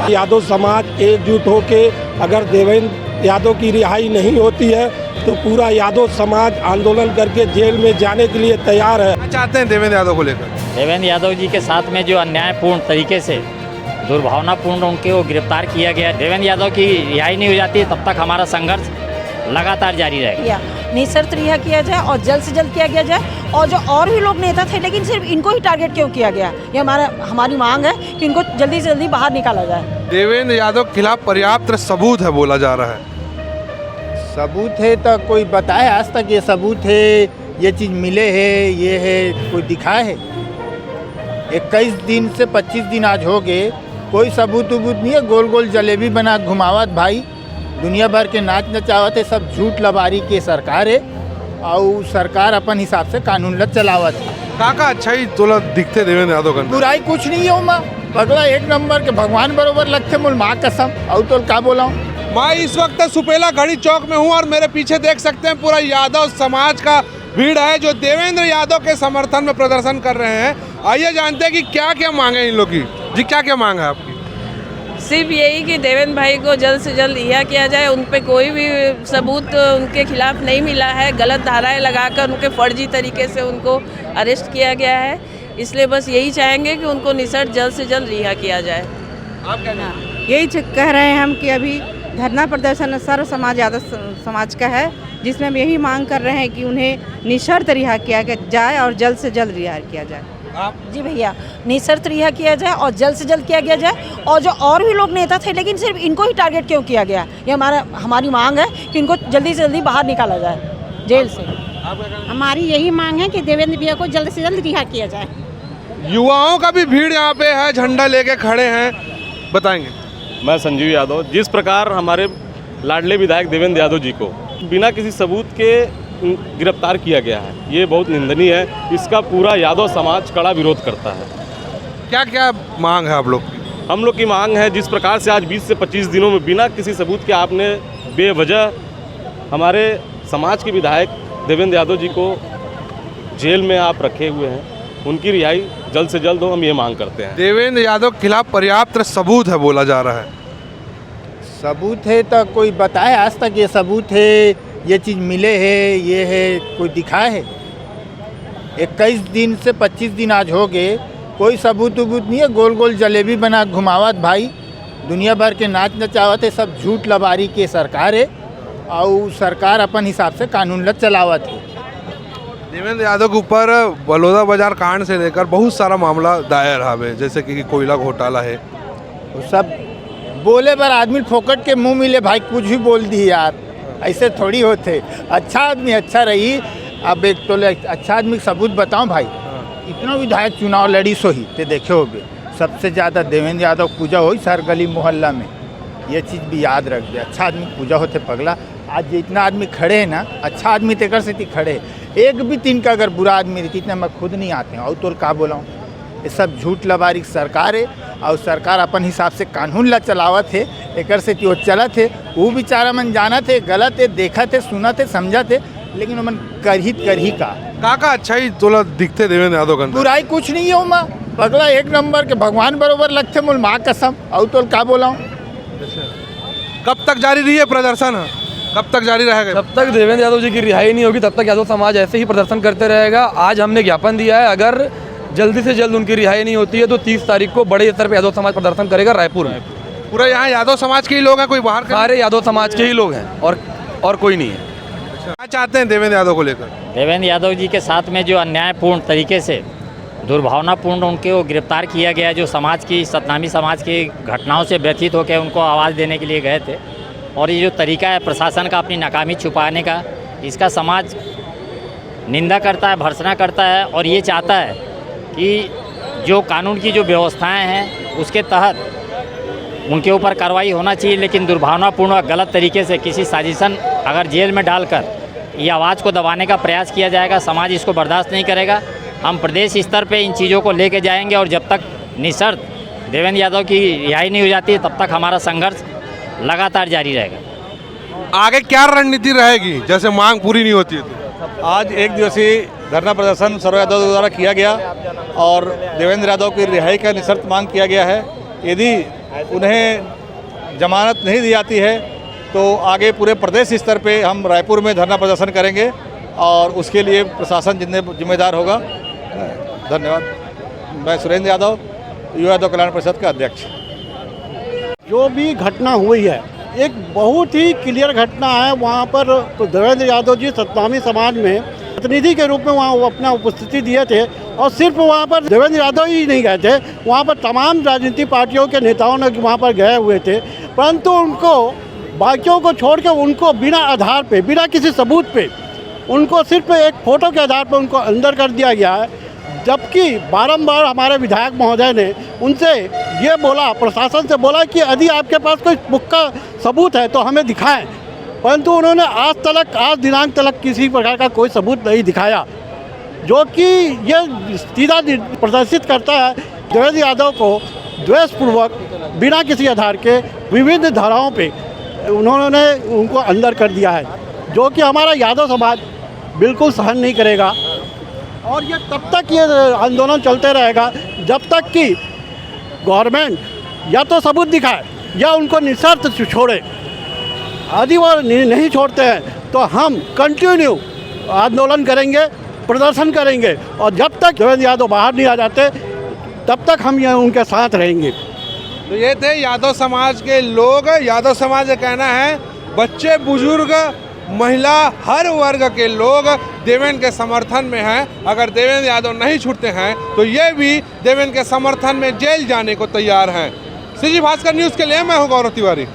यादव समाज एकजुट होके अगर देवेंद्र यादव की रिहाई नहीं होती है तो पूरा यादव समाज आंदोलन करके जेल में जाने के लिए तैयार है। क्या चाहते हैं देवेंद्र यादव को लेकर? देवेंद्र यादव जी के साथ में जो अन्यायपूर्ण तरीके से दुर्भावनापूर्ण उनके वो गिरफ्तार किया गया, देवेंद्र यादव की रिहाई नहीं हो जाती तब तक हमारा संघर्ष लगातार जारी रहेगा। निशर्त रिहा किया जाए और जल्द से जल्द किया गया जाए। और जो और भी लोग नेता थे लेकिन सिर्फ इनको ही टारगेट क्यों किया गया, ये हमारी मांग है कि इनको जल्दी से जल्दी बाहर निकाला जाए। देवेंद्र यादव के खिलाफ पर्याप्त सबूत है बोला जा रहा है। सबूत है तो कोई बताए आज तक ये सबूत है, ये चीज़ मिले है, ये है, कोई दिखाए है? 21 दिन से 25 दिन आज हो गए, कोई सबूत उबूत नहीं है। गोल गोल जलेबी बना घुमावत भाई, दुनिया भर के नाच नचावत है, सब झूठ लबारी के सरकार है और सरकार अपन हिसाब से कानून ल चलावत है। काका अच्छा ही तोला दिखते देवेंद्र यादव का बुराई कुछ नहीं है माँ, पगला एक नंबर के भगवान बरोबर लगते मुल माँ कसम। और तो क्या बोला हूँ मैं इस वक्त सुपेला घड़ी चौक में हूँ और मेरे पीछे देख सकते हैं पूरा यादव समाज का भीड़ है जो देवेंद्र यादव के समर्थन में प्रदर्शन कर रहे हैं। आइए जानते हैं कि क्या क्या मांग है इन लोग की। जी क्या क्या मांग है आपकी? सिर्फ यही कि देवेंद्र भाई को जल्द से जल्द रिहा किया जाए। उन पे कोई भी सबूत उनके खिलाफ नहीं मिला है, गलत धाराएं लगाकर उनके फर्जी तरीके से उनको अरेस्ट किया गया है। इसलिए बस यही चाहेंगे कि उनको निशर्त जल्द से जल्द रिहा किया जाए। आप क्या यही कह रहे हैं हम कि अभी धरना प्रदर्शन सर्व समाज यादव समाज का है, जिसमें हम यही मांग कर रहे हैं कि उन्हें निशर्त रिहा किया जाए और जल्द से जल्द रिहा किया जाए। जी भैया, निशर्त रिहा किया जाए और जल्द से जल्द किया गया जाए। और जो और भी लोग नेता थे लेकिन सिर्फ इनको ही टारगेट क्यों किया गया, ये हमारी मांग है कि इनको जल्दी से जल्दी बाहर निकाला जाए जेल से। हमारी यही मांग है कि देवेंद्र भैया को जल्द से जल्द रिहा किया जाए। युवाओं का भी भीड़ यहाँ पे है, झंडा लेके खड़े हैं, बताएंगे। मैं संजीव यादव, जिस प्रकार हमारे लाडले विधायक देवेंद्र यादव जी को बिना किसी सबूत के गिरफ्तार किया गया है, ये बहुत निंदनीय है। इसका पूरा यादव समाज कड़ा विरोध करता है। क्या क्या मांग है आप लोग की? हम लोग की मांग है, जिस प्रकार से आज 20 से 25 दिनों में बिना किसी सबूत के आपने बेवजह हमारे समाज के विधायक देवेंद्र यादव जी को जेल में आप रखे हुए हैं, उनकी रिहाई जल्द से जल्द हो, हम ये मांग करते हैं। देवेंद्र यादव के खिलाफ पर्याप्त सबूत है बोला जा रहा है। सबूत है तो कोई बताए आज तक ये सबूत है, ये चीज़ मिले है, ये है, कोई दिखाए है? 21 दिन से 25 दिन आज हो गए, कोई सबूत उबूत नहीं है। गोल गोल जलेबी बना घुमावत भाई, दुनिया भर के नाच नचावत है, सब झूठ लबारी के सरकार है और सरकार अपन हिसाब से कानून ल चलावत है। देवेंद्र यादव के ऊपर बलौदा बाजार कांड से लेकर बहुत सारा मामला दायर है, जैसे कि कोयला घोटाला है। वो सब बोले पर आदमी फोकट के मुंह मिले भाई, कुछ भी बोल दी यार, ऐसे थोड़ी होते। अच्छा आदमी अच्छा रही, अब एक तो अच्छा आदमी सबूत बताऊं भाई, इतना विधायक चुनाव लड़ी सो ही ते देखे हो बे, सबसे ज़्यादा देवेंद्र यादव पूजा हुई सर गली मोहल्ला में। ये चीज़ भी याद रख दे, अच्छा आदमी पूजा होते पगला। आज इतना आदमी खड़े हैं ना, अच्छा आदमी तेकर से खड़े है, एक भी तीन का अगर बुरा आदमी रहती इतना मैं खुद नहीं आते हैं। और तो क्या बोला हूँ, ये सब झूठ लबारी सरकार है और सरकार अपन हिसाब से कानून ला चलावत है। एक से वो चलत है, वो बेचारा मन जाना थे, गलत है, देखा थे, सुना थे, समझा थे, लेकिन मन कर ही का। काका अच्छा ही तोला दिखते देवेंद्र यादव का बुराई कुछ नहीं है माँ, पगला एक नंबर के भगवान बरोबर लगते मुल माँ कसम। और तो क्या बोला हूँ कब तक जारी रही है प्रदर्शन? कब तक जारी रहेगा? जब तक देवेंद्र यादव जी की रिहाई नहीं होगी तब तक यादव समाज ऐसे ही प्रदर्शन करते रहेगा। आज हमने ज्ञापन दिया है, अगर जल्दी से जल्द उनकी रिहाई नहीं होती है तो 30 तारीख को बड़े स्तर पर यादव समाज प्रदर्शन करेगा रायपुर में। पूरा यहाँ यादव समाज के ही लोग हैं, कोई बाहर के? सारे यादव समाज के ही लोग हैं और कोई नहीं है। क्या चाहते हैं देवेंद्र यादव को लेकर? देवेंद्र यादव जी के साथ में जो अन्यायपूर्ण तरीके से दुर्भावनापूर्ण उनके वो गिरफ्तार किया गया, जो समाज की सतनामी समाज की घटनाओं से व्यथित होकर उनको आवाज़ देने के लिए गए थे, और ये जो तरीका है प्रशासन का अपनी नाकामी छुपाने का, इसका समाज निंदा करता है, भर्त्सना करता है और ये चाहता है कि जो कानून की जो व्यवस्थाएं हैं उसके तहत उनके ऊपर कार्रवाई होना चाहिए। लेकिन दुर्भावनापूर्ण और गलत तरीके से किसी साजिशन अगर जेल में डालकर ये आवाज़ को दबाने का प्रयास किया जाएगा, समाज इसको बर्दाश्त नहीं करेगा। हम प्रदेश स्तर पे इन चीज़ों को लेके जाएंगे और जब तक निशर्त देवेंद्र यादव की रिहाई नहीं हो जाती तब तक हमारा संघर्ष लगातार जारी रहेगा। आगे क्या रणनीति रहेगी जैसे मांग पूरी नहीं होती है तो? आज एक दिवसीय धरना प्रदर्शन सर्व यादव द्वारा किया गया और देवेंद्र यादव की रिहाई का निशर्त मांग किया गया है। यदि उन्हें जमानत नहीं दी जाती है तो आगे पूरे प्रदेश स्तर पे हम रायपुर में धरना प्रदर्शन करेंगे और उसके लिए प्रशासन जिम्मेदार होगा। धन्यवाद। मैं सुरेंद्र यादव, युवा यादव कल्याण परिषद का अध्यक्ष। जो भी घटना हुई है एक बहुत ही क्लियर घटना है। वहाँ पर तो देवेंद्र यादव जी सतनामी समाज में प्रतिनिधि के रूप में वहाँ वो अपना उपस्थिति दिए थे और सिर्फ वहाँ पर देवेंद्र यादव ही नहीं गए थे, वहाँ पर तमाम राजनीतिक पार्टियों के नेताओं ने वहाँ पर गए हुए थे, परंतु उनको बाकियों को छोड़ के उनको बिना आधार पे, बिना किसी सबूत पे, उनको सिर्फ एक फ़ोटो के आधार पर उनको अंदर कर दिया गया है। जबकि बारंबार हमारे विधायक महोदय ने उनसे ये बोला, प्रशासन से बोला कि यदि आपके पास कोई पुख्ता सबूत है तो हमें दिखाएं, परंतु उन्होंने आज दिनांक तक किसी प्रकार का कोई सबूत नहीं दिखाया, जो कि ये सीधा प्रदर्शित करता है देवेंद्र यादव को द्वेषपूर्वक बिना किसी आधार के विभिन्न धाराओं पे उन्होंने उनको अंदर कर दिया है, जो कि हमारा यादव समाज बिल्कुल सहन नहीं करेगा। और ये तब तक ये आंदोलन चलते रहेगा जब तक कि गवर्नमेंट या तो सबूत दिखाए या उनको निशर्त छोड़े। यदि वो नहीं छोड़ते हैं तो हम कंटिन्यू आंदोलन करेंगे, प्रदर्शन करेंगे और जब तक देवेंद्र यादव बाहर नहीं आ जाते तब तक हम ये उनके साथ रहेंगे। तो ये थे यादव समाज के लोग। यादव समाज का कहना है बच्चे, बुजुर्ग, महिला, हर वर्ग के लोग देवेंद्र के समर्थन में हैं। अगर देवेंद्र यादव नहीं छूटते हैं तो ये भी देवेंद्र के समर्थन में जेल जाने को तैयार हैं। सीजी भास्कर न्यूज़ के लिए मैं हूँ गौरव तिवारी।